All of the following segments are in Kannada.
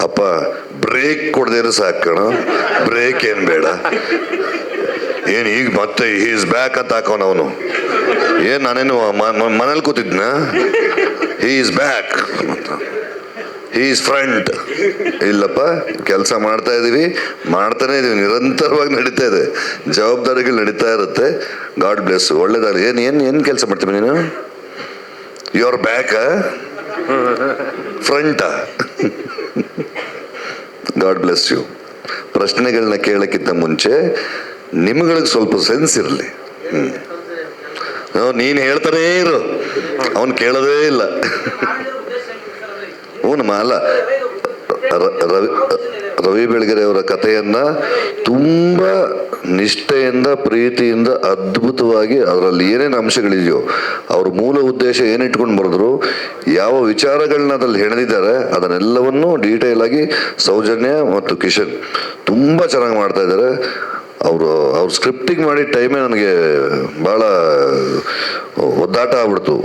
ಅಪ್ಪ ಬ್ರೇಕ್ ಕೊಡದೇರು ಸಾಕಣ, ಬ್ರೇಕ್ ಏನು ಬೇಡ. ಏನು ಈಗ ಮತ್ತೆ ಈಸ್ ಬ್ಯಾಕ್ ಅಂತ ಹಾಕೋಣ ಅವನು. ಏನು ನಾನೇನು ಮನೇಲಿ ಕೂತಿದ್ನ, he is back, he is front. ಇಲ್ಲಪ್ಪ, ಕೆಲಸ ಮಾಡ್ತಾ ಇದ್ದೀವಿ, ಮಾಡ್ತಾನೆ ಇದೀವಿ, ನಿರಂತರವಾಗಿ ನಡೀತಾ ಇದೆ, ಜವಾಬ್ದಾರಿಗಳು ನಡೀತಾ ಇರುತ್ತೆ. ಗಾಡ್ ಬ್ಲೆಸ್, ಒಳ್ಳೇದಾಗಲಿ. ಏನು ಕೆಲಸ ಮಾಡ್ತೀವಿ ನೀನು? ಯುವರ್ ಬ್ಯಾಕ್ ಫ್ರಂಟಾ? God bless you. ಪ್ರಶ್ನೆಗಳನ್ನ ಕೇಳಕ್ಕಿಂತ ಮುಂಚೆ ನಿಮ್ಗಳಿಗೆ ಸ್ವಲ್ಪ ಸೆನ್ಸ್ ಇರಲಿ. ನೀನು ಹೇಳ್ತಾನೇ ಇರು, ಅವನು ಕೇಳೋದೇ ಇಲ್ಲ. ಹ್ಞೂನಮ್ಮ, ಅಲ್ಲ, ರವಿ ಬೆಳಗೆರೆ ಅವರ ಕಥೆಯನ್ನ ತುಂಬ ನಿಷ್ಠೆಯಿಂದ, ಪ್ರೀತಿಯಿಂದ, ಅದ್ಭುತವಾಗಿ ಅದರಲ್ಲಿ ಏನೇನು ಅಂಶಗಳಿದೆಯೋ, ಅವ್ರ ಮೂಲ ಉದ್ದೇಶ ಏನಿಟ್ಕೊಂಡು ಬರೆದ್ರು, ಯಾವ ವಿಚಾರಗಳನ್ನ ಅದ್ರಲ್ಲಿ ಹೆಣೆದಿದ್ದಾರೆ, ಅದನ್ನೆಲ್ಲವನ್ನೂ ಡೀಟೇಲ್ ಆಗಿ ಸೌಜನ್ಯ ಮತ್ತು ಕಿಶನ್ ತುಂಬ ಚೆನ್ನಾಗಿ ಮಾಡ್ತಾ ಇದ್ದಾರೆ. ಅವ್ರು ಸ್ಕ್ರಿಪ್ಟಿಂಗ್ ಮಾಡಿ ಟೈಮೇ ನನಗೆ ಭಾಳ ಒದ್ದಾಟ ಆಗ್ಬಿಡ್ತು.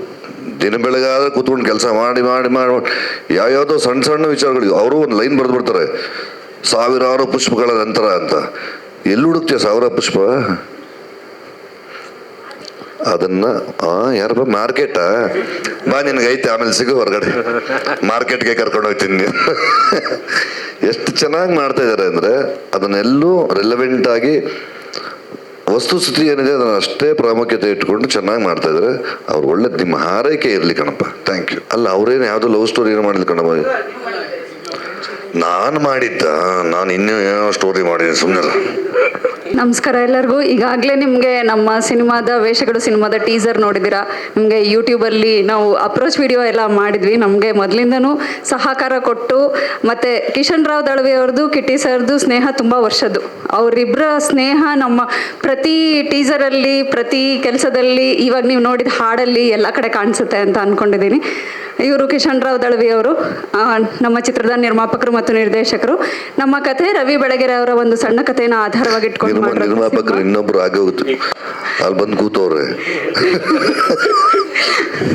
ದಿನ ಬೆಳಗಾದ್ರೆ ಕೂತ್ಕೊಂಡು ಕೆಲಸ ಮಾಡಿ ಮಾಡಿ ಮಾಡಿ ಯಾವ್ಯಾವುದೋ ಸಣ್ಣ ಸಣ್ಣ ವಿಚಾರಗಳು. ಅವರು ಒಂದು ಲೈನ್ ಬರೆದು ಬಿಡ್ತಾರೆ, ಸಾವಿರಾರು ಪುಷ್ಪಗಳ ನಂತರ ಅಂತ. ಎಲ್ಲಿ ಹುಡುಕ್ತೀಯ ಸಾವಿರ ಪುಷ್ಪ? ಅದನ್ನ ಯಾರಪ್ಪ, ಮಾರ್ಕೆಟಾ? ಬಾ, ನಿನಗೈತೆ, ಆಮೇಲೆ ಸಿಗು ಹೊರಗಡೆ, ಮಾರ್ಕೆಟ್ಗೆ ಕರ್ಕೊಂಡು ಹೋಗ್ತೀನಿ. ಎಷ್ಟು ಚೆನ್ನಾಗಿ ಮಾಡ್ತಾ ಇದ್ದಾರೆ ಅಂದರೆ, ಅದನ್ನೆಲ್ಲೂ ರೆಲೆವೆಂಟ್ ಆಗಿ ವಸ್ತುಸ್ಥಿತಿ ಏನಿದೆ ಅದನ್ನು ಅಷ್ಟೇ ಪ್ರಾಮುಖ್ಯತೆ ಇಟ್ಕೊಂಡು ಚೆನ್ನಾಗಿ ಮಾಡ್ತಾ ಇದ್ದಾರೆ. ಅವ್ರು ಒಳ್ಳೇದು, ನಿಮ್ಮ ಹಾರೈಕೆ ಇರಲಿ ಕಣಪ್ಪ. Thank you. ಅಲ್ಲ, ಅವ್ರೇನು ಯಾವುದೋ ಲವ್ ಸ್ಟೋರಿ ಏನೋ ಮಾಡಿಲ್ಲ ಕಣಪ್ಪ. ನಾನು ಮಾಡಿದ್ದ? ನಾನು ಇನ್ನೂ ಏನೋ ಸ್ಟೋರಿ ಮಾಡಿದ್ದೀನಿ, ಸುಮ್ಮನೆ. ನಮಸ್ಕಾರ ಎಲ್ಲರಿಗೂ. ಈಗಾಗಲೇ ನಿಮಗೆ ನಮ್ಮ ಸಿನಿಮಾದ ವೇಷಗಳು ಸಿನಿಮಾದ ಟೀಸರ್ ನೋಡಿದ್ದೀರಾ. ನಿಮಗೆ ಯೂಟ್ಯೂಬಲ್ಲಿ ನಾವು ಅಪ್ರೋಚ್ ವಿಡಿಯೋ ಎಲ್ಲ ಮಾಡಿದ್ವಿ. ನಮಗೆ ಮೊದಲಿಂದನೂ ಸಹಕಾರ ಕೊಟ್ಟು, ಮತ್ತು ಕಿಶನ್ ರಾವ್ ದಳವಿ ಅವ್ರದ್ದು, ಕಿಟ್ಟಿ ಸರ್ದು ಸ್ನೇಹ ತುಂಬ ವರ್ಷದ್ದು. ಅವರಿಬ್ಬರ ಸ್ನೇಹ ನಮ್ಮ ಪ್ರತಿ ಟೀಸರಲ್ಲಿ, ಪ್ರತಿ ಕೆಲಸದಲ್ಲಿ, ಇವಾಗ ನೀವು ನೋಡಿದ ಹಾಡಲ್ಲಿ ಎಲ್ಲ ಕಡೆ ಕಾಣಿಸುತ್ತೆ ಅಂತ ಅಂದ್ಕೊಂಡಿದ್ದೀನಿ. ಇವರು ಕಿಶನ್ ರಾವ್ ದಳವಿ ಅವರು ನಮ್ಮ ಚಿತ್ರದ ನಿರ್ಮಾಪಕರು ಮತ್ತು ನಿರ್ದೇಶಕರು. ನಮ್ಮ ಕಥೆ ರವಿ ಬೆಳಗೆರೆ ಅವರ ಒಂದು ಸಣ್ಣ ಕಥೆಯನ್ನು ಆಧಾರವಾಗಿ ಇಟ್ಕೊಂಡು ನಿರ್ಮಾಪಕರು ಇನ್ನೊಬ್ರು ಆಗೋದು ಅಲ್ಲಿ ಬಂದು ಕೂತವ್ರೆ.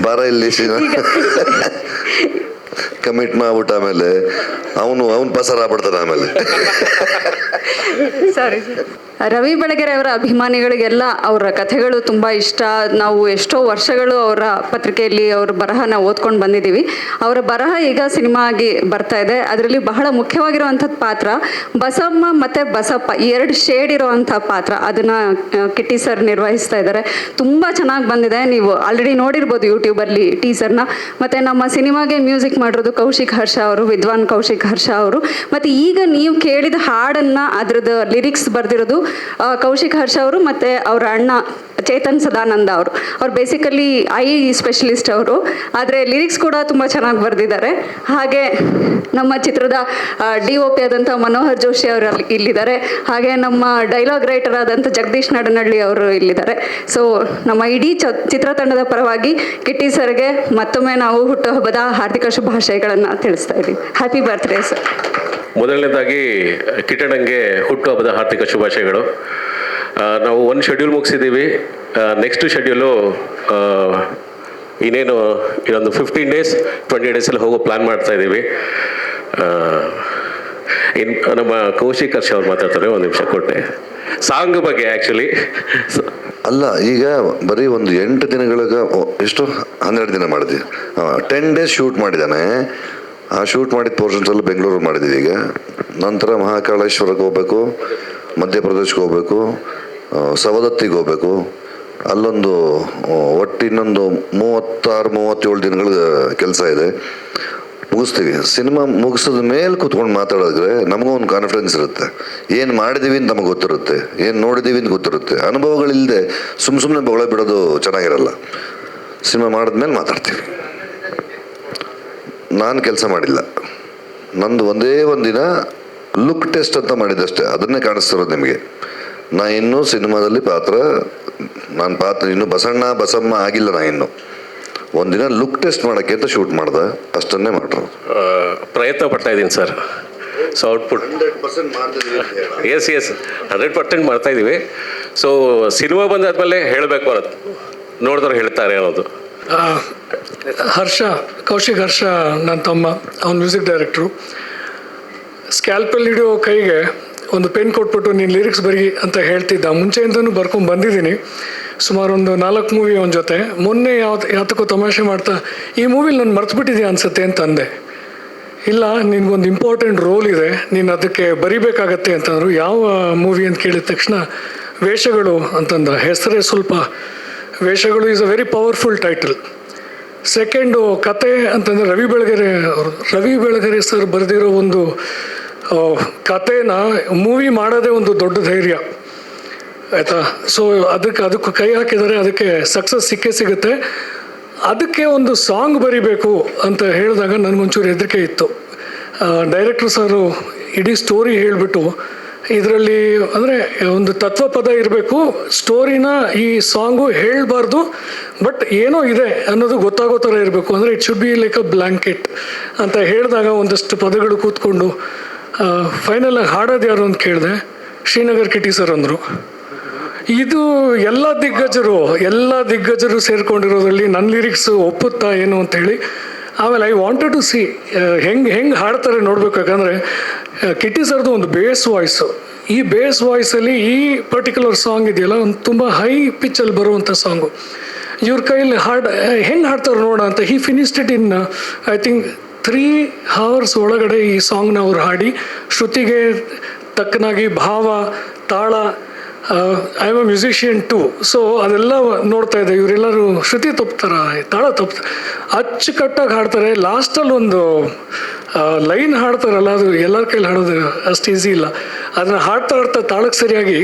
ಬಾರ ಇಲ್ಲಿ ಕಮಿಟ್ ಮಾಡ್ಬಿಟ್ಟು ಆಮೇಲೆ ಅವನು ಪಸಾರ ಆಗ್ಬಿಡ್ತಾನೆ ಆಮೇಲೆ. ಸರಿ. ರವಿ ಬೆಳಗೆರೆ ಅವರ ಅಭಿಮಾನಿಗಳಿಗೆಲ್ಲ ಅವರ ಕಥೆಗಳು ತುಂಬ ಇಷ್ಟ. ನಾವು ಎಷ್ಟೋ ವರ್ಷಗಳು ಅವರ ಪತ್ರಿಕೆಯಲ್ಲಿ ಅವ್ರ ಬರಹನ ಓದ್ಕೊಂಡು ಬಂದಿದ್ದೀವಿ. ಅವರ ಬರಹ ಈಗ ಸಿನಿಮಾ ಆಗಿ ಬರ್ತಾ ಇದೆ. ಅದರಲ್ಲಿ ಬಹಳ ಮುಖ್ಯವಾಗಿರುವಂಥದ್ದು ಪಾತ್ರ ಬಸಮ್ಮ ಮತ್ತು ಬಸಪ್ಪ, ಎರಡು ಶೇಡ್ ಇರೋವಂಥ ಪಾತ್ರ. ಅದನ್ನು ಕಿಟ್ಟಿ ಸರ್ ನಿರ್ವಹಿಸ್ತಾ ಇದ್ದಾರೆ. ತುಂಬ ಚೆನ್ನಾಗಿ ಬಂದಿದೆ. ನೀವು ಆಲ್ರೆಡಿ ನೋಡಿರ್ಬೋದು ಯೂಟ್ಯೂಬಲ್ಲಿ ಟೀಸರ್ನ. ಮತ್ತು ನಮ್ಮ ಸಿನಿಮಾಗೆ ಮ್ಯೂಸಿಕ್ ಮಾಡಿರೋದು ಕೌಶಿಕ್ ಹರ್ಷ ಅವರು, ವಿದ್ವಾನ್ ಕೌಶಿಕ್ ಹರ್ಷ ಅವರು. ಮತ್ತು ಈಗ ನೀವು ಕೇಳಿದ ಹಾಡನ್ನು ಅದ್ರದ್ದು ಲಿರಿಕ್ಸ್ ಬರೆದಿರೋದು ಕೌಶಿಕ್ ಹರ್ಷ ಅವರು ಮತ್ತು ಅವರ ಅಣ್ಣ ಚೇತನ್ ಸದಾನಂದ ಅವರು. ಅವ್ರು ಬೇಸಿಕಲಿ ಐ ಸ್ಪೆಷಲಿಸ್ಟ್ ಅವರು, ಆದರೆ ಲಿರಿಕ್ಸ್ ಕೂಡ ತುಂಬ ಚೆನ್ನಾಗಿ ಬರೆದಿದ್ದಾರೆ. ಹಾಗೆ ನಮ್ಮ ಚಿತ್ರದ DOP ಆದಂಥ ಮನೋಹರ್ ಜೋಶಿ ಅವರು ಇಲ್ಲಿದ್ದಾರೆ. ಹಾಗೆ ನಮ್ಮ ಡೈಲಾಗ್ ರೈಟರ್ ಆದಂಥ ಜಗದೀಶ್ ನಡನಹಳ್ಳಿ ಅವರು ಇಲ್ಲಿದ್ದಾರೆ. ಸೊ ನಮ್ಮ ಇಡೀ ಚಿತ್ರತಂಡದ ಪರವಾಗಿ ಕಿಟ್ಟಿ ಸರ್ಗೆ ಮತ್ತೊಮ್ಮೆ ನಾವು ಹುಟ್ಟುಹಬ್ಬದ ಹಾರ್ದಿಕ ಶುಭಾಶಯಗಳನ್ನು ತಿಳಿಸ್ತಾ ಇದ್ದೀವಿ. Happy birthday sir. ಮೊದಲನೇದಾಗಿ ಕಿಟ್ಟಣ್ಣಂಗೆ ಹುಟ್ಟುಹಬ್ಬದ ಹಾರ್ದಿಕ ಶುಭಾಶಯಗಳು. ನಾವು ಒಂದು ಶೆಡ್ಯೂಲ್ ಮುಗಿಸಿದ್ದೀವಿ. ನೆಕ್ಸ್ಟ್ ಶೆಡ್ಯೂಲು ಇನ್ನೇನು ಇನ್ನೊಂದು 15 ಡೇಸ್ 20 ಡೇಸಲ್ಲಿ ಹೋಗೋ ಪ್ಲ್ಯಾನ್ ಮಾಡ್ತಾ ಇದ್ದೀವಿ. ನಮ್ಮ ಕೌಶಿಕ್ ಹರ್ಷ ಅವ್ರು ಮಾತಾಡ್ತಾರೆ. ಒಂದು ನಿಮಿಷ ಕೊಟ್ಟೆ ಸಾಂಗ್ ಬಗ್ಗೆ. ಆ್ಯಕ್ಚುಲಿ ಅಲ್ಲ, ಈಗ ಬರೀ ಒಂದು 8 ದಿನಗಳಿಗೆ ಎಷ್ಟು 12 ದಿನ ಮಾಡಿದ್ವಿ. 10 ಡೇಸ್ ಶೂಟ್ ಮಾಡಿದ್ದಾನೆ. ಆ ಶೂಟ್ ಮಾಡಿದ ಪೋರ್ಷನ್ಸ್ ಎಲ್ಲ ಬೆಂಗಳೂರು ಮಾಡಿದ್ದೀವಿ. ಈಗ ನಂತರ ಮಹಾಕಾಳೇಶ್ವರಕ್ಕೆ ಹೋಗ್ಬೇಕು, ಮಧ್ಯಪ್ರದೇಶಕ್ಕೆ ಹೋಗ್ಬೇಕು, ಸವದತ್ತಿಗೆ ಹೋಗ್ಬೇಕು. ಅಲ್ಲೊಂದು ಒಟ್ಟು ಇನ್ನೊಂದು 36-37 ದಿನಗಳ ಕೆಲಸ ಇದೆ. ಮುಗಿಸ್ತೀವಿ. ಸಿನಿಮಾ ಮುಗಿಸಿದ ಮೇಲೆ ಕೂತ್ಕೊಂಡು ಮಾತಾಡಿದ್ರೆ ನಮಗೂ ಒಂದು ಕಾನ್ಫಿಡೆನ್ಸ್ ಇರುತ್ತೆ. ಏನು ಮಾಡಿದ್ದೀವಿ ಅಂತ ನಮಗೆ ಗೊತ್ತಿರುತ್ತೆ, ಏನು ನೋಡಿದ್ದೀವಿ ಅಂತ ಗೊತ್ತಿರುತ್ತೆ. ಅನುಭವಗಳಿಲ್ಲದೆ ಸುಮ್ಮನೆ ಬೊಗಳೆ ಬಿಡೋದು ಚೆನ್ನಾಗಿರಲ್ಲ. ಸಿನಿಮಾ ಮಾಡಿದ್ಮೇಲೆ ಮಾತಾಡ್ತೀವಿ. ನಾನು ಕೆಲಸ ಮಾಡಿಲ್ಲ. ನಂದು ಒಂದೇ ಒಂದಿನ ಲುಕ್ ಟೆಸ್ಟ್ ಅಂತ ಮಾಡಿದ್ದಷ್ಟೇ. ಅದನ್ನೇ ಕಾಣಿಸ್ತಿರೋದು ನಿಮಗೆ. ನಾ ಇನ್ನೂ ಸಿನಿಮಾದಲ್ಲಿ ನನ್ನ ಪಾತ್ರ ಇನ್ನೂ ಬಸಮ್ಮ ಆಗಿಲ್ಲ. ನಾ ಇನ್ನೂ ಒಂದಿನ ಲುಕ್ ಟೆಸ್ಟ್ ಮಾಡೋಕ್ಕೆ ಅಂತ ಶೂಟ್ ಮಾಡ್ದೆ, ಅಷ್ಟನ್ನೇ ಮಾಡಿರೋದು. ಪ್ರಯತ್ನ ಪಡ್ತಾ ಇದ್ದೀನಿ ಸರ್. ಸೊ ಔಟ್ಪುಟ್ 100% ಮಾಡ್ತಾ ಇದ್ದೀವಿ. ಸೊ ಸಿನಿಮಾ ಬಂದಾದ್ಮೇಲೆ ಹೇಳಬೇಕು ಅನ್ನೋದು, ನೋಡಿದ್ರೆ ಹೇಳ್ತಾರೆ ಅನ್ನೋದು. ಕೌಶಿಕ್ ಹರ್ಷ ನನ್ನ ತಮ್ಮ, ಅವ್ನು ಮ್ಯೂಸಿಕ್ ಡೈರೆಕ್ಟ್ರು. ಸ್ಕ್ಯಾಲ್ಪಲ್ ಹಿಡಿಯೋ ಕೈಗೆ ಒಂದು ಪೆನ್ ಕೊಟ್ಬಿಟ್ಟು ನೀನು ಲಿರಿಕ್ಸ್ ಬರಿ ಅಂತ ಹೇಳ್ತಿದ್ದ. ಮುಂಚೆಯಿಂದನೂ ಬರ್ಕೊಂಡು ಬಂದಿದ್ದೀನಿ, ಸುಮಾರು ಒಂದು 4 ಮೂವಿ ಅವನ ಜೊತೆ. ಮೊನ್ನೆ ಯಾತಕ್ಕೂ ತಮಾಷೆ ಮಾಡ್ತಾ ಈ ಮೂವಿಲಿ ನಾನು ಮರ್ತುಬಿಟ್ಟಿದ್ಯಾ ಅನಿಸುತ್ತೆ ಅಂತ ಅಂದೆ. ಇಲ್ಲ, ನಿನ್ಗೊಂದು ಇಂಪಾರ್ಟೆಂಟ್ ರೋಲ್ ಇದೆ, ನೀನು ಅದಕ್ಕೆ ಬರಿಬೇಕಾಗತ್ತೆ ಅಂತಂದರು. ಯಾವ ಮೂವಿ ಅಂತ ಕೇಳಿದ ತಕ್ಷಣ ವೇಷಗಳು ಅಂತಂದ. ಹೆಸರೇ ಸ್ವಲ್ಪ, Veshagalu is a very powerful title. Second ಕತೆ ಅಂತಂದರೆ ರವಿ ಬೆಳಗೆರೆ ಸರ್ ಬರೆದಿರೋ ಒಂದು ಕತೆನ ಮೂವಿ ಮಾಡೋದೇ ಒಂದು ದೊಡ್ಡ ಧೈರ್ಯ ಆಯಿತಾ. ಸೊ ಅದಕ್ಕೂ ಕೈ ಹಾಕಿದರೆ ಅದಕ್ಕೆ ಸಕ್ಸಸ್ ಸಿಗುತ್ತೆ. ಅದಕ್ಕೆ ಒಂದು ಸಾಂಗ್ ಬರಿಬೇಕು ಅಂತ ಹೇಳಿದಾಗ ನನಗೊಂಚೂರು ಹೆದರಿಕೆ ಇತ್ತು. ಡೈರೆಕ್ಟ್ರ್ ಸರು ಇಡೀ ಸ್ಟೋರಿ ಹೇಳಿಬಿಟ್ಟು ಇದರಲ್ಲಿ ಅಂದರೆ ಒಂದು ತತ್ವಪದ ಇರಬೇಕು, ಸ್ಟೋರಿನ ಈ ಸಾಂಗು ಹೇಳಬಾರ್ದು, ಬಟ್ ಏನೋ ಇದೆ ಅನ್ನೋದು ಗೊತ್ತಾಗೋ ಥರ ಇರಬೇಕು, ಅಂದರೆ it should be like a blanket ಅಂತ ಹೇಳಿದಾಗ ಒಂದಷ್ಟು ಪದಗಳು ಕೂತ್ಕೊಂಡು ಫೈನಲಾಗಿ ಹಾಡೋದು ಯಾರು ಅಂತ ಕೇಳಿದೆ. ಶ್ರೀನಗರ್ ಕಿಟಿ ಸರ್ ಅಂದರು. ಇದು ಎಲ್ಲ ದಿಗ್ಗಜರು ಸೇರ್ಕೊಂಡಿರೋದ್ರಲ್ಲಿ ನನ್ನ ಲಿರಿಕ್ಸ್ ಒಪ್ಪುತ್ತಾ ಏನು ಅಂತೇಳಿ. ಆಮೇಲೆ ಐ ವಾಂಟೆಡ್ ಟು ಸಿ ಹೆಂಗೆ ಹಾಡ್ತಾರೆ ನೋಡಬೇಕು. ಯಾಕಂದರೆ ಕಿಟಿ ಸರ್ದು ಒಂದು ಬೇಸ್ ವಾಯ್ಸು, ಈ ಬೇಸ್ ವಾಯ್ಸಲ್ಲಿ ಈ ಪರ್ಟಿಕ್ಯುಲರ್ ಸಾಂಗ್ ಇದೆಯಲ್ಲ ಒಂದು ತುಂಬ ಹೈ ಪಿಚ್ಚಲ್ಲಿ ಬರುವಂಥ ಸಾಂಗು. ಇವ್ರ ಕೈಯಲ್ಲಿ ಹೆಂಗೆ ಹಾಡ್ತಾರೆ ನೋಡ ಅಂತ. He finished it in I think 3 hours ಒಳಗಡೆ ಈ ಸಾಂಗ್ನ ಅವ್ರು ಹಾಡಿ ಶ್ರುತಿಗೆ ತಕ್ಕನಾಗಿ ಭಾವ, ತಾಳ, I am a musician too. So ಅದೆಲ್ಲ ನೋಡ್ತಾ ಇದ್ದೆ. ಇವರೆಲ್ಲರೂ ಶ್ರುತಿ ತಪ್ತಾರ, ತಾಳ ತಪ್ತಾರೆ, ಅಚ್ಚುಕಟ್ಟಾಗಿ ಹಾಡ್ತಾರೆ. ಲಾಸ್ಟಲ್ಲಿ ಒಂದು ಲೈನ್ ಹಾಡ್ತಾರಲ್ಲ, ಅದು ಎಲ್ಲರ ಕೈಲಿ ಹಾಡೋದು ಅಷ್ಟು ಈಸಿ ಇಲ್ಲ. ಅದನ್ನು ಹಾಡ್ತಾ ತಾಳಕ್ಕೆ ಸರಿಯಾಗಿ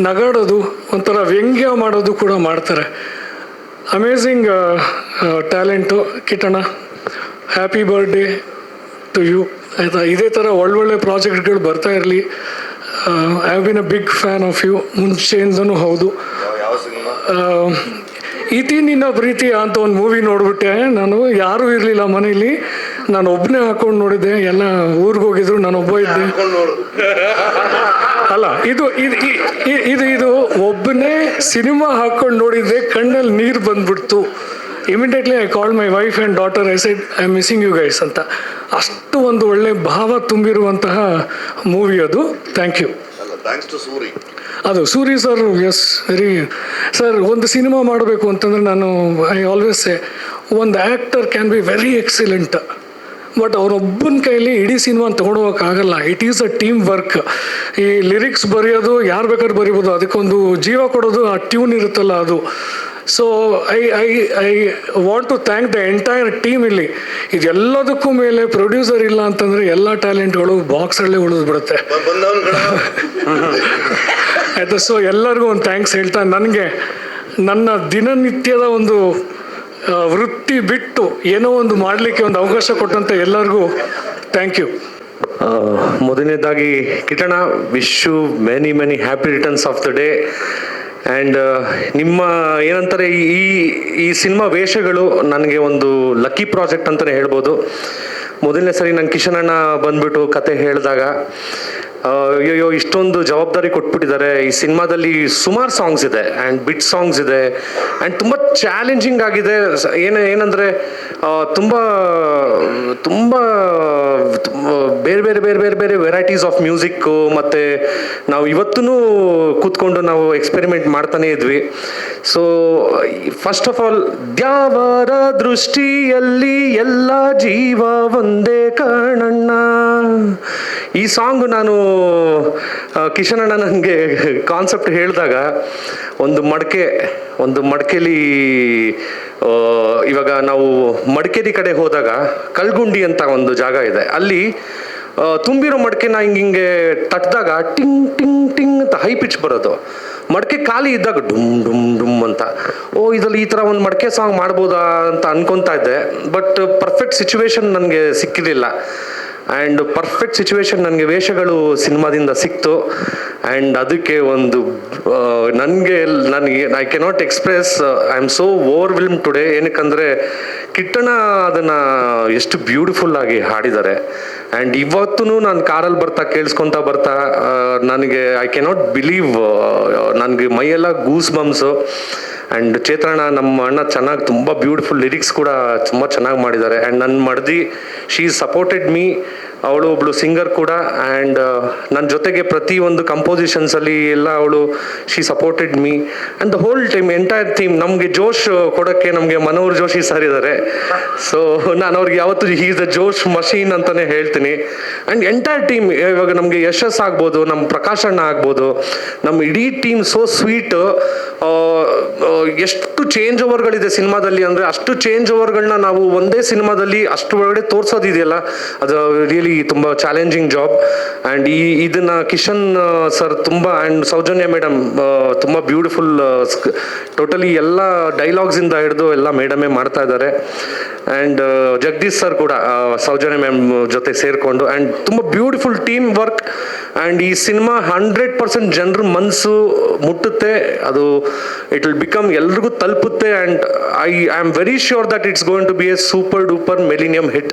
ನಗಾಡೋದು, ಒಂಥರ ವ್ಯಂಗ್ಯ ಮಾಡೋದು ಕೂಡ ಮಾಡ್ತಾರೆ. Amazing talent Kittanna. Happy birthday to you ಆಯಿತಾ. ಇದೇ ಥರ ಒಳ್ಳೊಳ್ಳೆ ಪ್ರಾಜೆಕ್ಟ್ಗಳು ಬರ್ತಾ ಇರಲಿ. I have been a big fan of you ಮುಂಚೆಯಿಂದನೂ. ಹೌದು, ಇತಿ ನಿನ್ನ ಪ್ರೀತಿಯ ಅಂತ ಒಂದು ಮೂವಿ ನೋಡಿಬಿಟ್ಟೆ ನಾನು. ಯಾರೂ ಇರಲಿಲ್ಲ ಮನೇಲಿ, ನಾನು ಒಬ್ಬನೇ ಹಾಕ್ಕೊಂಡು ನೋಡಿದ್ದೆ. ಎಲ್ಲ ಊರಿಗೆ ಹೋಗಿದ್ರು, ನಾನು ಒಬ್ಬ ಇದ್ದೆ. ಅಲ್ಲ, ಇದು ಒಬ್ಬನೇ ಸಿನಿಮಾ ಹಾಕ್ಕೊಂಡು ನೋಡಿದ್ದೆ, ಕಣ್ಣಲ್ಲಿ ನೀರು ಬಂದ್ಬಿಡ್ತು. Immediately I called my wife and daughter. I said I am missing you guys ಅಂತ. ಅಷ್ಟು ಒಂದು ಒಳ್ಳೆ ಭಾವ ತುಂಬಿರುವಂತಹ ಮೂವಿ ಅದು. Thank you. ಅದು Suri sir, yes very sir. ಒಂದು ಸಿನಿಮಾ ಮಾಡಬೇಕು ಅಂತಂದರೆ ನಾನು ಐ ಆಲ್ವೇಸ್ ಸೇ ಒಂದು actor can be very excellent, but ಅವನೊಬ್ಬನ ಕೈಲಿ ಇಡೀ ಸಿನಿಮಾ ತೊಗೊಂಡೋಗೋಕ್ಕಾಗಲ್ಲ. It is a team work. ಈ ಲಿರಿಕ್ಸ್ ಬರೆಯೋದು ಯಾರು ಬೇಕಾದ್ರೂ ಬರಿಬೋದು, ಅದಕ್ಕೊಂದು ಜೀವ ಕೊಡೋದು ಆ ಟ್ಯೂನ್ ಇರುತ್ತಲ್ಲ ಅದು. So I want to thank the entire team. ಇಲ್ಲಿ ಇದೆಲ್ಲದಕ್ಕೂ ಮೇಲೆ ಪ್ರೊಡ್ಯೂಸರ್ ಇಲ್ಲ ಅಂತಂದರೆ ಎಲ್ಲ ಟ್ಯಾಲೆಂಟ್ಗಳು ಬಾಕ್ಸಲ್ಲೇ ಉಳಿದ್ಬಿಡುತ್ತೆ ಆಯಿತಾ. ಸೊ ಎಲ್ಲರಿಗೂ ಒಂದು ಥ್ಯಾಂಕ್ಸ್ ಹೇಳ್ತಾ, ನನಗೆ ನನ್ನ ದಿನನಿತ್ಯದ ಒಂದು ವೃತ್ತಿ ಬಿಟ್ಟು ಏನೋ ಒಂದು ಮಾಡಲಿಕ್ಕೆ ಒಂದು ಅವಕಾಶ ಕೊಟ್ಟಂಥ ಎಲ್ಲರಿಗೂ ಥ್ಯಾಂಕ್ ಯು. ಮೊದಲನೇದಾಗಿ Kittanna, wish you many happy returns of the day. And ನಿಮ್ಮ ಏನಂತಾರೆ ಈ ಸಿನಿಮಾ ವೇಷಗಳು ನನಗೆ ಒಂದು ಲಕ್ಕಿ ಪ್ರಾಜೆಕ್ಟ್ ಅಂತಲೇ ಹೇಳ್ಬೋದು. ಮೊದಲನೇ ಸರಿ ನಂಗೆ ಕಿಶನ್ ಅಣ್ಣ ಬಂದ್ಬಿಟ್ಟು ಕತೆ ಹೇಳಿದಾಗ ಅಯ್ಯೋ ಇಷ್ಟೊಂದು ಜವಾಬ್ದಾರಿ ಕೊಟ್ಬಿಟ್ಟಿದ್ದಾರೆ. ಈ ಸಿನಿಮಾದಲ್ಲಿ ಸುಮಾರು ಸಾಂಗ್ಸ್ ಇದೆ ಆ್ಯಂಡ್ ಬಿಟ್ ಸಾಂಗ್ಸ್ ಇದೆ ಆ್ಯಂಡ್ ತುಂಬ ಚಾಲೆಂಜಿಂಗ್ ಆಗಿದೆ. ಏನಂದರೆ ತುಂಬ ತುಂಬ ಬೇರೆ ಬೇರೆ ಬೇರೆ ಬೇರೆ ಬೇರೆ ವೆರೈಟೀಸ್ ಆಫ್ ಮ್ಯೂಸಿಕ್ಕು, ಮತ್ತು ನಾವು ಇವತ್ತೂ ಕೂತ್ಕೊಂಡು ನಾವು ಎಕ್ಸ್ಪೆರಿಮೆಂಟ್ ಮಾಡ್ತಾನೇ ಇದ್ವಿ. ಸೊ ಫಸ್ಟ್ ಆಫ್ ಆಲ್, ದ್ಯಾವರ ದೃಷ್ಟಿಯಲ್ಲಿ ಎಲ್ಲ ಜೀವ ಒಂದೇ ಕಣಣ್ಣ, ಈ ಸಾಂಗು ನಾನು ಕಿಶನ್ ಅಣ್ಣ ನನಗೆ ಕಾನ್ಸೆಪ್ಟ್ ಹೇಳಿದಾಗ ಒಂದು ಮಡಿಕೆಲಿ ಇವಾಗ ನಾವು ಮಡಿಕೇರಿ ಕಡೆ ಹೋದಾಗ ಕಲ್ಗುಂಡಿ ಅಂತ ಒಂದು ಜಾಗ ಇದೆ, ಅಲ್ಲಿ ತುಂಬಿರೋ ಮಡಿಕೆನ ಹಿಂಗೆ ತಟ್ಟಿದಾಗ ಟಿಂಗ್ ಟಿಂಗ್ ಟಿಂಗ್ ಅಂತ ಹೈ ಪಿಚ್ ಬರೋದು. ಮಡಿಕೆ ಖಾಲಿ ಇದ್ದಾಗ ಡುಮ್ ಡುಮ್ ಡುಮ್ ಅಂತ. ಇದರಲ್ಲಿ ಈ ಥರ ಒಂದು ಮಡಿಕೆ ಸಾಂಗ್ ಮಾಡ್ಬೋದಾ ಅಂತ ಅನ್ಕೊತಾ ಇದ್ದೆ. ಬಟ್ ಪರ್ಫೆಕ್ಟ್ ಸಿಚುವೇಶನ್ ನನಗೆ ಸಿಕ್ಕಿರಲಿಲ್ಲ. ಆ್ಯಂಡ್ ಪರ್ಫೆಕ್ಟ್ ಸಿಚುವೇಶನ್ ನನಗೆ ವೇಷಗಳು ಸಿನಿಮಾದಿಂದ ಸಿಕ್ತು. ಆ್ಯಂಡ್ ಅದಕ್ಕೆ ಒಂದು ನನಗೆ I cannot express, I am so overwhelm today. ಏನಕ್ಕಂದರೆ ಕಿಟ್ಟಣ ಅದನ್ನು ಎಷ್ಟು ಬ್ಯೂಟಿಫುಲ್ ಆಗಿ ಹಾಡಿದ್ದಾರೆ. ಆ್ಯಂಡ್ ಇವತ್ತೂ ನಾನು ಕಾರಲ್ಲಿ ಕೇಳಿಸ್ಕೊತಾ ಬರ್ತಾ ನನಗೆ ಐ ಕೆನಾಟ್ ಬಿಲೀವ್, ನನಗೆ ಮೈಯೆಲ್ಲ ಗೂಸ್ ಬಂಪ್ಸು. ಆ್ಯಂಡ್ ಚೇತನ ನಮ್ಮ ಅಣ್ಣ ತುಂಬ ಬ್ಯೂಟಿಫುಲ್ ಲಿರಿಕ್ಸ್ ಕೂಡ ತುಂಬ ಚೆನ್ನಾಗಿ ಮಾಡಿದ್ದಾರೆ. ಆ್ಯಂಡ್ ನನ್ನ ಮಡದಿ, ಶೀ ಸಪೋರ್ಟೆಡ್ ಮೀ ಅವಳು ಒಬ್ಳು ಸಿಂಗರ್ ಕೂಡ. ಆ್ಯಂಡ್ ನನ್ನ ಜೊತೆಗೆ ಪ್ರತಿಯೊಂದು ಕಂಪೋಸಿಷನ್ಸಲ್ಲಿ ಎಲ್ಲ ಅವಳು she supported me and the whole time entire theme. ನಮಗೆ ಜೋಶ್ ಕೊಡೋಕ್ಕೆ ನಮಗೆ ಮನೋಹರ್ ಜೋಶಿ ಸರ್ ಇದ್ದಾರೆ. ಸೊ ನಾನು ಅವ್ರಿಗೆ ಯಾವತ್ತೂ he is the Josh machine ಅಂತಲೇ ಹೇಳ್ತೀನಿ. ಆ್ಯಂಡ್ ಎಂಟೈರ್ ಟೀಮ್, ಇವಾಗ ನಮಗೆ ಯಶಸ್ ಆಗ್ಬೋದು, ನಮ್ಮ ಪ್ರಕಾಶ್ ಅಣ್ಣ ಆಗ್ಬೋದು, ನಮ್ಮ ಇಡೀ ಟೀಮ್ ಸೋ ಸ್ವೀಟ್. ಎಷ್ಟು ಚೇಂಜ್ ಓವರ್ಗಳಿದೆ ಸಿನಿಮಾದಲ್ಲಿ ಅಂದರೆ ಅಷ್ಟು ಚೇಂಜ್ ಓವರ್ಗಳನ್ನ ನಾವು ಒಂದೇ ಸಿನಿಮಾದಲ್ಲಿ ಅಷ್ಟು ಒಳಗಡೆ ತೋರಿಸೋದಿದೆಯಲ್ಲ, ಅದು ರಿಯಲಿ ತುಂಬ ಚಾಲೆಂಜಿಂಗ್ ಜಾಬ್. ಆ್ಯಂಡ್ ಇದನ್ನ ಕಿಶನ್ ಸರ್ ತುಂಬ, ಆ್ಯಂಡ್ ಸೌಜನ್ಯ ಮೇಡಮ್ ತುಂಬ ಬ್ಯೂಟಿಫುಲ್, ಟೋಟಲಿ ಎಲ್ಲ ಡೈಲಾಗ್ಸಿಂದ ಹಿಡಿದು ಎಲ್ಲ ಮೇಡಮೇ ಮಾಡ್ತಾ ಇದ್ದಾರೆ. ಆ್ಯಂಡ್ ಜಗದೀಶ್ ಸರ್ ಕೂಡ ಸೌಜನ್ಯ ಮ್ಯಾಮ್ ಜೊತೆ ಸೇರಿಕೊಂಡು, ಆ್ಯಂಡ್ ತುಂಬ ಬ್ಯೂಟಿಫುಲ್ ಟೀಮ್ ವರ್ಕ್. ಆ್ಯಂಡ್ ಈ ಸಿನಿಮಾ 100% ಜನರ ಮನಸ್ಸು ಮುಟ್ಟುತ್ತೆ, ಅದು ಇಟ್ ವಿಲ್ ಬಿಕಮ್ ಎಲ್ರಿಗೂ ತಲುಪುತ್ತೆ. And I am very sure that it's going to be a super duper millennium hit,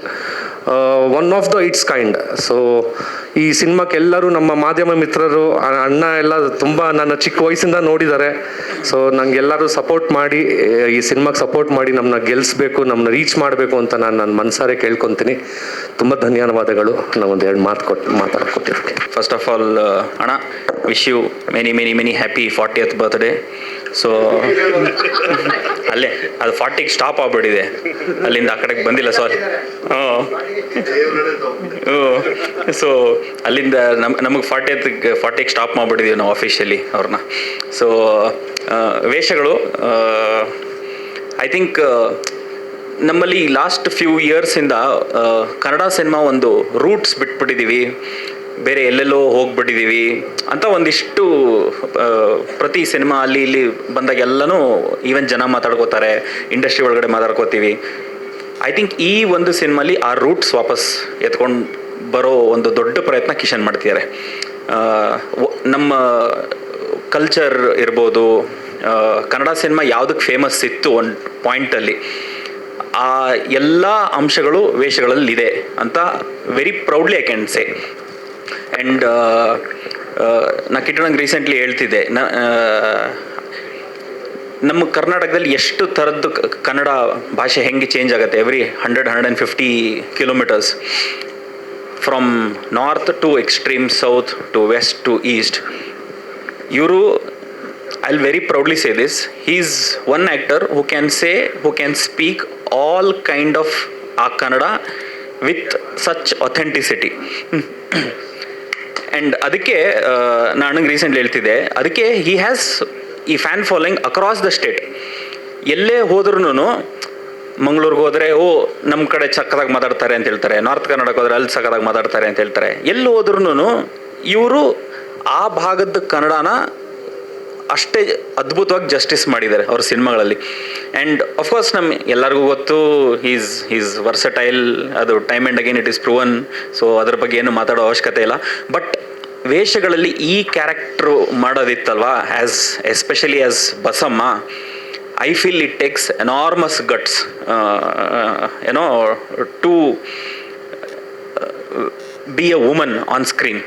one of the its kind. So ಈ ಸಿನಿಮಾಕ್ಕೆ ಎಲ್ಲರೂ ನಮ್ಮ ಮಾಧ್ಯಮ ಮಿತ್ರರು, ಅಣ್ಣ ಎಲ್ಲ ತುಂಬ ನನ್ನ ಚಿಕ್ಕ ವಯಸ್ಸಿಂದ ನೋಡಿದ್ದಾರೆ. ಸೊ ನಂಗೆಲ್ಲರೂ ಸಪೋರ್ಟ್ ಮಾಡಿ, ಈ ಸಿನಿಮಾಗೆ ಸಪೋರ್ಟ್ ಮಾಡಿ ನಮ್ಮನ್ನ ಗೆಲ್ಲಿಸ್ಬೇಕು, ನಮ್ಮನ್ನ ರೀಚ್ ಮಾಡಬೇಕು ಅಂತ ನಾನು ನನ್ನ ಮನಸಾರೆ ಕೇಳ್ಕೊತೀನಿ. ತುಂಬ ಧನ್ಯವಾದಗಳು ನಾವೊಂದು ಎರಡು ಮಾತಾಡ್ಕೊಟ್ಟಿರೋಕ್ಕೆ. ಫಸ್ಟ್ ಆಫ್ ಆಲ್ ಅಣ್ಣ, wish you many happy 40th birthday. So ಅಲ್ಲೇ ಅದು 40ಗೆ ಸ್ಟಾಪ್ ಆಗ್ಬಿಟ್ಟಿದೆ, ಅಲ್ಲಿಂದ ಆ ಕಡೆಗೆ ಬಂದಿಲ್ಲ ಸಾರಿ. ಸೊ ಅಲ್ಲಿಂದ ನಮಗೆ 40ಗೆ ಸ್ಟಾಪ್ ಮಾಡಿಬಿಟ್ಟಿದ್ದೀವಿ ನಾವು ಅಫಿಷಿಯಲಿ ಅವ್ರನ್ನ. ಸೊ ವೇಷಗಳು ಐ ಥಿಂಕ್ ನಮ್ಮಲ್ಲಿ ಲಾಸ್ಟ್ ಫ್ಯೂ ಇಯರ್ಸಿಂದ ಕನ್ನಡ ಸಿನಿಮಾ ಒಂದು ರೂಟ್ಸ್ ಬಿಟ್ಬಿಟ್ಟಿದ್ದೀವಿ, ಬೇರೆ ಎಲ್ಲೆಲ್ಲೋ ಹೋಗ್ಬಿಟ್ಟಿದ್ದೀವಿ ಅಂತ ಒಂದಿಷ್ಟು ಪ್ರತಿ ಸಿನಿಮಾ ಅಲ್ಲಿ ಇಲ್ಲಿ ಬಂದಾಗೆಲ್ಲನೂ ಈವನ್ ಜನ ಮಾತಾಡ್ಕೋತಾರೆ, ಇಂಡಸ್ಟ್ರಿ ಒಳಗಡೆ ಮಾತಾಡ್ಕೋತೀವಿ. ಐ ಥಿಂಕ್ ಈ ಒಂದು ಸಿನಿಮಾಲಿ ಆ ರೂಟ್ಸ್ ವಾಪಸ್ ಎತ್ಕೊಂಡು ಬರೋ ಒಂದು ದೊಡ್ಡ ಪ್ರಯತ್ನ ಕಿಶನ್ ಮಾಡ್ತಿದ್ದಾರೆ. ನಮ್ಮ ಕಲ್ಚರ್ ಇರ್ಬೋದು, ಕನ್ನಡ ಸಿನಿಮಾ ಯಾವುದಕ್ಕೆ ಫೇಮಸ್ ಇತ್ತು ಒಂದು ಪಾಯಿಂಟಲ್ಲಿ, ಆ ಎಲ್ಲ ಅಂಶಗಳು ವೇಷಗಳಲ್ಲಿದೆ ಅಂತ very proudly I can say. And ನಾ ಕಿಟ್ಟಣಂಗೆ ರೀಸೆಂಟ್ಲಿ ಹೇಳ್ತಿದ್ದೆ, ನಮ್ಮ ಕರ್ನಾಟಕದಲ್ಲಿ ಎಷ್ಟು ಥರದ್ದು ಕನ್ನಡ ಭಾಷೆ ಹೆಂಗೆ ಚೇಂಜ್ ಆಗುತ್ತೆ every 100-150 kilometres, from north to extreme south to west to east. ಇವರು I will very proudly say this, he is one actor who can speak all kind of ಆ Kannada with such authenticity. And ಅದಕ್ಕೆ ನಾನು ರೀಸೆಂಟ್ಲಿ ಹೇಳ್ತಿದ್ದೆ, ಅದಕ್ಕೆ ಹಿ ಹ್ಯಾಸ್ ಈ fan following across the state. ಎಲ್ಲೇ ಹೋದ್ರೂ ಮಂಗಳೂರಿಗೆ ಹೋದರೆ ನಮ್ಮ ಕಡೆ ಸಕ್ಕದಾಗಿ ಮಾತಾಡ್ತಾರೆ ಅಂತ ಹೇಳ್ತಾರೆ, ನಾರ್ತ್ ಕರ್ನಾಟಕ ಹೋದರೆ ಅಲ್ಲಿ ಸಕ್ಕದಾಗಿ ಮಾತಾಡ್ತಾರೆ ಅಂತ ಹೇಳ್ತಾರೆ. ಎಲ್ಲಿ ಹೋದ್ರೂ ಇವರು ಆ ಭಾಗದ ಕನ್ನಡನ ಅಷ್ಟೇ ಅದ್ಭುತವಾಗಿ ಜಸ್ಟಿಸ್ ಮಾಡಿದ್ದಾರೆ ಅವ್ರ ಸಿನಿಮಾಗಳಲ್ಲಿ. ಆ್ಯಂಡ್ ಅಫ್ಕೋರ್ಸ್ ನಮ್ಮ ಎಲ್ಲರಿಗೂ ಗೊತ್ತು ಈಸ್ ವರ್ಸಟೈಲ್, ಅದು time and again it is proven. So ಅದ್ರ ಬಗ್ಗೆ ಏನು ಮಾತಾಡೋ ಅವಶ್ಯಕತೆ ಇಲ್ಲ. ಬಟ್ ವೇಷಗಳಲ್ಲಿ ಈ ಕ್ಯಾರೆಕ್ಟ್ರು ಮಾಡೋದಿತ್ತಲ್ವಾ, especially as Basamma, I feel it takes enormous guts to be a woman on screen.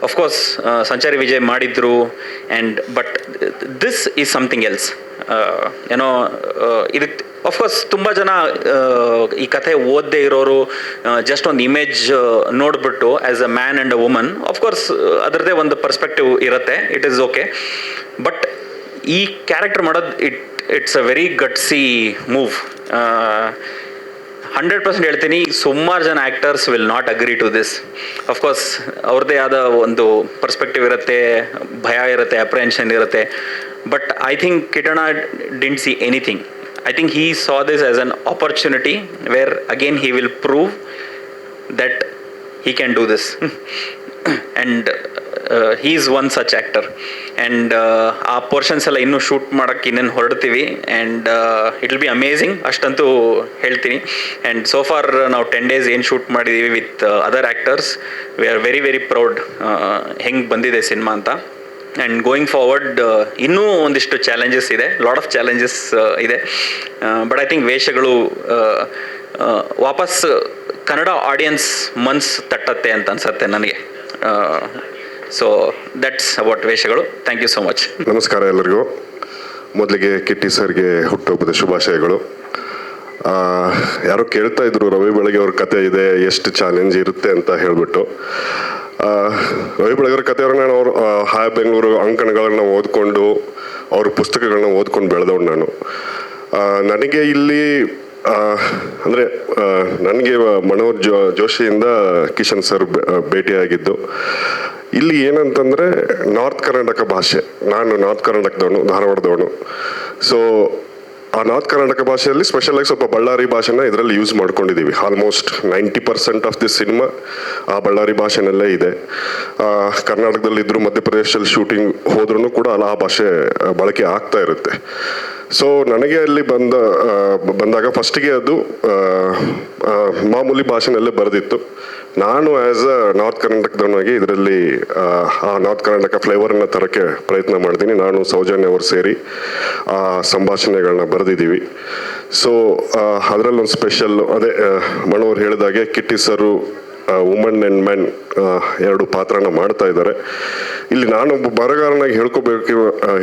Of course Sanchari Vijay ಮಾಡಿದ್ರು, but this is something else. ಇದಕ್ಕೆ ಅಫ್ಕೋರ್ಸ್ ತುಂಬ ಜನ ಈ ಕಥೆ ಓದದೇ ಇರೋರು ಜಸ್ಟ್ ಒಂದು ಇಮೇಜ್ ನೋಡಿಬಿಟ್ಟು as a man and a woman, of course ಅದರದ್ದೇ ಒಂದು ಪರ್ಸ್ಪೆಕ್ಟಿವ್ ಇರುತ್ತೆ, ಇಟ್ ಈಸ್ ಓಕೆ. ಬಟ್ ಈ ಕ್ಯಾರೆಕ್ಟರ್ ಮಾಡೋದು it's a very gutsy move. 100% ಹೇಳ್ತೀನಿ, ಸುಮಾರು ಜನ actors will not agree to this. Of course ಅವ್ರದ್ದೇ ಆದ ಒಂದು ಪರ್ಸ್ಪೆಕ್ಟಿವ್ ಇರುತ್ತೆ, ಭಯ ಇರುತ್ತೆ, ಅಪ್ರೆನ್ಷನ್ ಇರುತ್ತೆ. ಬಟ್ ಐ ಥಿಂಕ್ ಕಿಟಣ didn't see anything. I think he saw this as an opportunity where again he will prove that he can do this. And he is one such actor. And ಆ ಪೋರ್ಷನ್ಸ್ ಎಲ್ಲ ಇನ್ನೂ ಶೂಟ್ ಮಾಡೋಕ್ಕೆ ಇನ್ನೇನು ಹೊರಡ್ತೀವಿ. And it will be amazing, ಅಷ್ಟಂತೂ ಹೇಳ್ತೀನಿ. ಆ್ಯಂಡ್ ಸೋ ಫಾರ್ ನಾವು 10 days ಏನು ಶೂಟ್ ಮಾಡಿದ್ದೀವಿ with other actors, we are very very proud ಹೆಂಗೆ ಬಂದಿದೆ ಸಿನಿಮಾ ಅಂತ. ಆ್ಯಂಡ್ ಗೋಯಿಂಗ್ ಫಾರ್ವರ್ಡ್ ಇನ್ನೂ ಒಂದಿಷ್ಟು ಚಾಲೆಂಜಸ್ ಇದೆ, ಲಾಟ್ ಆಫ್ ಚಾಲೆಂಜಸ್ ಇದೆ. ಬಟ್ ಐ ಥಿಂಕ್ ವೇಷಗಳು ವಾಪಸ್ ಕನ್ನಡ ಆಡಿಯನ್ಸ್ ಮನ್ಸ್ ತಟ್ಟತ್ತೆ ಅಂತ ಅನ್ಸುತ್ತೆ ನನಗೆ. So that's about Veshagalu. Thank you so much. ನಮಸ್ಕಾರ ಎಲ್ಲರಿಗೂ. ಮೊದಲಿಗೆ ಕಿಟ್ಟಿ ಸರ್ಗೆ ಹುಟ್ಟುಹಬ್ಬದ ಶುಭಾಶಯಗಳು. ಯಾರೋ ಕೇಳ್ತಾ ಇದ್ರು ರವಿ ಬೆಳಗೆ ಅವ್ರ ಕತೆ ಇದೆ, ಎಷ್ಟು ಚಾಲೆಂಜ್ ಇರುತ್ತೆ ಅಂತ ಹೇಳ್ಬಿಟ್ಟು. ರವಿ ಬೆಳಗೆಯವ್ರ ಕಥೆಯವ್ರನ್ನ ನಾನು ಅವರು ಹಾಯ್ ಬೆಂಗಳೂರು ಅಂಕಣಗಳನ್ನ ಓದ್ಕೊಂಡು ಅವ್ರ ಪುಸ್ತಕಗಳನ್ನ ಓದ್ಕೊಂಡು ಬೆಳೆದವ್ನು ನಾನು. ನನಗೆ ಇಲ್ಲಿ ಅಂದರೆ ನನಗೆ ಮನೋಹರ್ ಜೋಶಿಯಿಂದ ಕಿಶನ್ ಸರ್ ಭೇಟಿಯಾಗಿದ್ದು. ಇಲ್ಲಿ ಏನಂತಂದರೆ ನಾರ್ತ್ ಕರ್ನಾಟಕ ಭಾಷೆ, ನಾನು ನಾರ್ತ್ ಕರ್ನಾಟಕದವನು, ಧಾರವಾಡದವನು. ಸೊ ಆ ನಾರ್ತ್ ಕರ್ನಾಟಕ ಭಾಷೆಯಲ್ಲಿ ಸ್ಪೆಷಲಾಗಿ ಸ್ವಲ್ಪ ಬಳ್ಳಾರಿ ಭಾಷೆನ ಇದರಲ್ಲಿ ಯೂಸ್ ಮಾಡ್ಕೊಂಡಿದ್ದೀವಿ. ಆಲ್ಮೋಸ್ಟ್ 90% ಆಫ್ ದಿ ಸಿನಿಮಾ ಆ ಬಳ್ಳಾರಿ ಭಾಷೆನಲ್ಲೇ ಇದೆ. ಕರ್ನಾಟಕದಲ್ಲಿದ್ದರೂ ಮಧ್ಯಪ್ರದೇಶದಲ್ಲಿ ಶೂಟಿಂಗ್ ಹೋದ್ರೂ ಕೂಡ ಆ ಭಾಷೆ ಬಳಕೆ ಆಗ್ತಾ ಇರುತ್ತೆ. ಸೊ ನನಗೆ ಅಲ್ಲಿ ಬಂದಾಗ ಫಸ್ಟಿಗೆ ಅದು ಮಾಮೂಲಿ ಭಾಷೆನಲ್ಲೇ ಬರೆದಿತ್ತು. ನಾನು ಆ್ಯಸ್ ಅ ನಾರ್ತ್ ಕರ್ನಾಟಕದವನಾಗಿ ಇದರಲ್ಲಿ ಆ ನಾರ್ತ್ ಕರ್ನಾಟಕ ಫ್ಲೇವರನ್ನು ತರೋಕ್ಕೆ ಪ್ರಯತ್ನ ಮಾಡ್ತೀನಿ. ನಾನು ಸೌಜನ್ಯ ಅವರು ಸೇರಿ ಆ ಸಂಭಾಷಣೆಗಳನ್ನ ಬರೆದಿದ್ದೀವಿ. ಸೊ ಅದರಲ್ಲಿ ಒಂದು ಸ್ಪೆಷಲ್ ಅದೇ ಮನೋಹರ್ ಹೇಳಿದಾಗೆ ಕಿಟ್ಟಿ ಸರು ವುಮನ್ ಆ್ಯಂಡ್ ಮೆನ್ ಎರಡು ಪಾತ್ರನ ಮಾಡ್ತಾ ಇದ್ದಾರೆ. ಇಲ್ಲಿ ನಾನೊಬ್ಬ ಬರಗಾರನಾಗಿ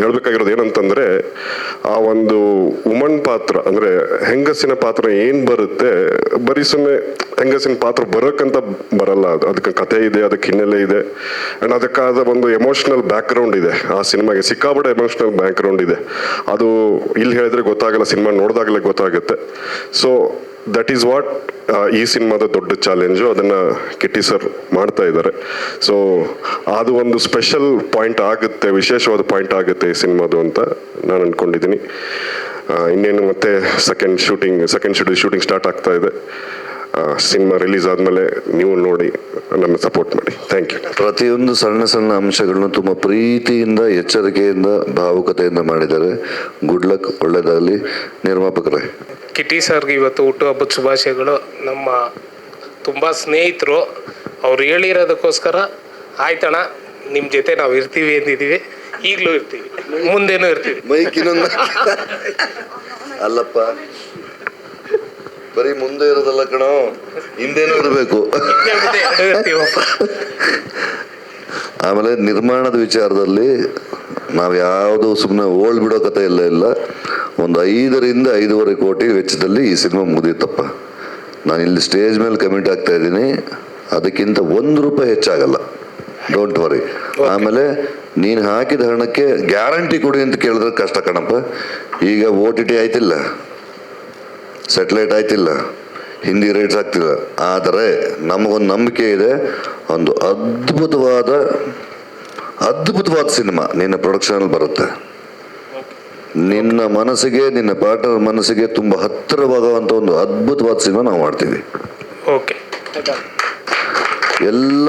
ಹೇಳ್ಬೇಕಾಗಿರೋದು ಏನಂತಂದರೆ, ಆ ಒಂದು ವುಮನ್ ಪಾತ್ರ ಅಂದರೆ ಹೆಂಗಸಿನ ಪಾತ್ರ ಏನು ಬರುತ್ತೆ, ಬರೀ ಸುಮ್ಮನೆ ಹೆಂಗಸಿನ ಪಾತ್ರ ಬರೋಕ್ಕಂತ ಬರಲ್ಲ. ಅದಕ್ಕೆ ಕಥೆ ಇದೆ, ಅದಕ್ಕೆ ಹಿನ್ನೆಲೆ ಇದೆ, ಆ್ಯಂಡ್ ಅದಕ್ಕಾದ ಒಂದು ಎಮೋಷ್ನಲ್ ಬ್ಯಾಕ್ಗ್ರೌಂಡ್ ಇದೆ. ಆ ಸಿನಿಮಾಗೆ ಸಿಕ್ಕಾಪಟ್ಟೆ ಎಮೋಷ್ನಲ್ ಬ್ಯಾಕ್ಗ್ರೌಂಡ್ ಇದೆ. ಅದು ಇಲ್ಲಿ ಹೇಳಿದ್ರೆ ಗೊತ್ತಾಗಲ್ಲ, ಸಿನಿಮಾ ನೋಡಿದಾಗಲೇ ಗೊತ್ತಾಗುತ್ತೆ. ಸೊ ದಟ್ ಈಸ್ ವಾಟ್ ಈ ಸಿನಿಮಾದ ದೊಡ್ಡ ಚಾಲೆಂಜು. ಅದನ್ನು ಕಿಟ್ಟಿ ಸರ್ ಮಾಡ್ತಾ ಇದ್ದಾರೆ. ಸೊ ಅದು ಒಂದು ಸ್ಪೆಷಲ್ ಪಾಯಿಂಟ್ ಆಗುತ್ತೆ, ವಿಶೇಷವಾದ ಪಾಯಿಂಟ್ ಆಗುತ್ತೆ ಈ ಸಿನಿಮಾದು ಅಂತ ನಾನು ಅಂದ್ಕೊಂಡಿದ್ದೀನಿ. ಇನ್ನೇನು ಮತ್ತೆ ಸೆಕೆಂಡ್ ಶೂಟಿಂಗ್ ಸ್ಟಾರ್ಟ್ ಆಗ್ತಾ ಇದೆ. ಸಿನಿಮಾ ರಿಲೀಸ್ ಆದಮೇಲೆ ನೀವು ನೋಡಿ ನಮ್ಮ ಸಪೋರ್ಟ್ ಮಾಡಿ. Thank you. ಪ್ರತಿಯೊಂದು ಸಣ್ಣ ಸಣ್ಣ ಅಂಶಗಳನ್ನು ತುಂಬ ಪ್ರೀತಿಯಿಂದ, ಎಚ್ಚರಿಕೆಯಿಂದ, ಭಾವುಕತೆಯಿಂದ ಮಾಡಿದ್ದಾರೆ. ಗುಡ್ ಲಕ್, ಒಳ್ಳೆಯದಾಗಲಿ. ನಿರ್ಮಾಪಕರೇ, ಕಿಟ್ಟಿ ಸರ್ಗೆ ಇವತ್ತು ಹುಟ್ಟುಹಬ್ಬದ ಶುಭಾಶಯಗಳು. ನಮ್ಮ ತುಂಬ ಸ್ನೇಹಿತರು, ಅವ್ರು ಹೇಳಿರೋದಕ್ಕೋಸ್ಕರ ಆಯ್ತಣ್ಣ ನಿಮ್ಮ ಜೊತೆ ನಾವು ಇರ್ತೀವಿ ಅಂದಿದ್ದೀವಿ, ಈಗಲೂ ಇರ್ತೀವಿ, ಮುಂದೇನೂ ಇರ್ತೀವಿ. ಮೈಕಿನೊಂದು ಅಲ್ಲಪ್ಪ, ಬರೀ ಮುಂದೆ ಇರೋದಲ್ಲ ಕಣೋ, ಹಿಂದೇನೂ ಇರಬೇಕು. ಆಮೇಲೆ ನಿರ್ಮಾಣದ ವಿಚಾರದಲ್ಲಿ ನಾವು ಯಾವುದು ಸುಮ್ಮನೆ ಓಲ್ಡ್ ಬಿಡೋ ಕಥೆ ಇಲ್ಲ. ಒಂದು 5 ರಿಂದ 5.5 ಕೋಟಿ ವೆಚ್ಚದಲ್ಲಿ ಈ ಸಿನಿಮಾ ಮುಗಿದೀತಪ್ಪ. ನಾನು ಇಲ್ಲಿ ಸ್ಟೇಜ್ ಮೇಲೆ ಕಮಿಟ್ ಆಗ್ತಾ ಇದ್ದೀನಿ, ಅದಕ್ಕಿಂತ ₹1 ಹೆಚ್ಚಾಗಲ್ಲ. Don't worry. ಆಮೇಲೆ ನೀನು ಹಾಕಿದ ಹಣಕ್ಕೆ ಗ್ಯಾರಂಟಿ ಕೊಡಿ ಅಂತ ಕೇಳಿದ್ರೆ ಕಷ್ಟ ಕಣಪ್ಪ. ಈಗ OTT ಆಯ್ತಿಲ್ಲ, ಸ್ಯಾಟಲೈಟ್ ಆಯ್ತಿಲ್ಲ, ಹಿಂದಿ ರೈಟ್ಸ್ ಆಗ್ತಿಲ್ಲ. ಆದರೆ ನಮಗೊಂದು ನಂಬಿಕೆ ಇದೆ, ಒಂದು ಅದ್ಭುತವಾದ ಸಿನಿಮಾ ನಿನ್ನ ಪ್ರೊಡಕ್ಷನಲ್ಲಿ ಬರುತ್ತೆ. ನಿನ್ನ ಮನಸ್ಸಿಗೆ, ನಿನ್ನ ಪಾರ್ಟ್ನರ್ ಮನಸ್ಸಿಗೆ ತುಂಬ ಹತ್ತಿರವಾಗುವಂಥ ಒಂದು ಅದ್ಭುತವಾದ ಸಿನಿಮಾ ನಾವು ಮಾಡ್ತೀವಿ. ಓಕೆ, ಎಲ್ಲ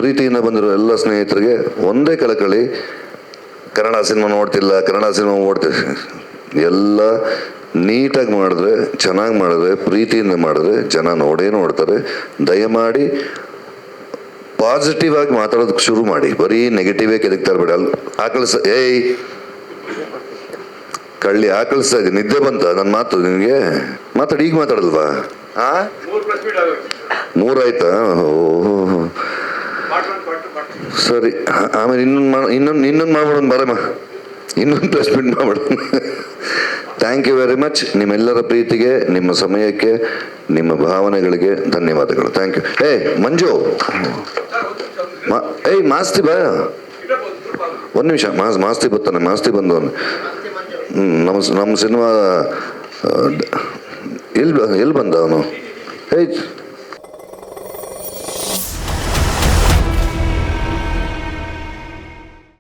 ಪ್ರೀತಿಯಿಂದ ಬಂದಿರೋ ಎಲ್ಲ ಸ್ನೇಹಿತರಿಗೆ ಒಂದೇ ಕಳಕಳಿ, ಕನ್ನಡ ಸಿನಿಮಾ ನೋಡ್ತಿಲ್ಲ, ಕನ್ನಡ ಸಿನಿಮಾ ಓಡ್ತೀವಿ. ಎಲ್ಲ ನೀಟಾಗಿ ಮಾಡಿದ್ರೆ, ಚೆನ್ನಾಗಿ ಮಾಡಿದ್ರೆ, ಪ್ರೀತಿಯಿಂದ ಮಾಡಿದ್ರೆ ಜನ ನೋಡ್ತಾರೆ. ದಯಮಾಡಿ ಪಾಸಿಟಿವ್ ಆಗಿ ಮಾತಾಡೋದಕ್ಕೆ ಶುರು ಮಾಡಿ. ಬರೀ ನೆಗೆಟಿವೇ ಕೆದಕ್ತಾ ಇರಬೇಡಿ. ಕಳ್ಳಿ ಆಕಳಿಸ್ತಾ ಇದ್ದೀನಿ, ನಿದ್ದೆ ಬಂತ ನನ್ನ ಮಾತು ನಿನಗೆ? ಮಾತಾಡಿ, ಈಗ ಮಾತಾಡಲ್ವಾ? 3 ಆಯ್ತಾ? ಓಹೋ, ಸರಿ. ಆಮೇಲೆ ಇನ್ನೊಂದು ಮಾಡ್ಬಿಡೋಣ, ಬರಮ್ಮ, ಇನ್ನೊಂದು ಪ್ರೆಸ್ ಮೀಟ್ ಮಾಡ್ಬಿಡೋಣ. Thank you very much. ನಿಮ್ಮೆಲ್ಲರ ಪ್ರೀತಿಗೆ, ನಿಮ್ಮ ಸಮಯಕ್ಕೆ, ನಿಮ್ಮ ಭಾವನೆಗಳಿಗೆ ಧನ್ಯವಾದಗಳು. Thank you. ಮಂಜು, ಮಾಸ್ತಿ ಬಾ, ಒಂದು ನಿಮಿಷ. ಮಾಸ್ತಿ ಬರ್ತಾನೆ, ಮಾಸ್ತಿ ಬಂದವನು. ನಮ್ಮ ಸಿನಿಮಾ ಎಲ್ಲಿ ಬಂದ ಅವನು?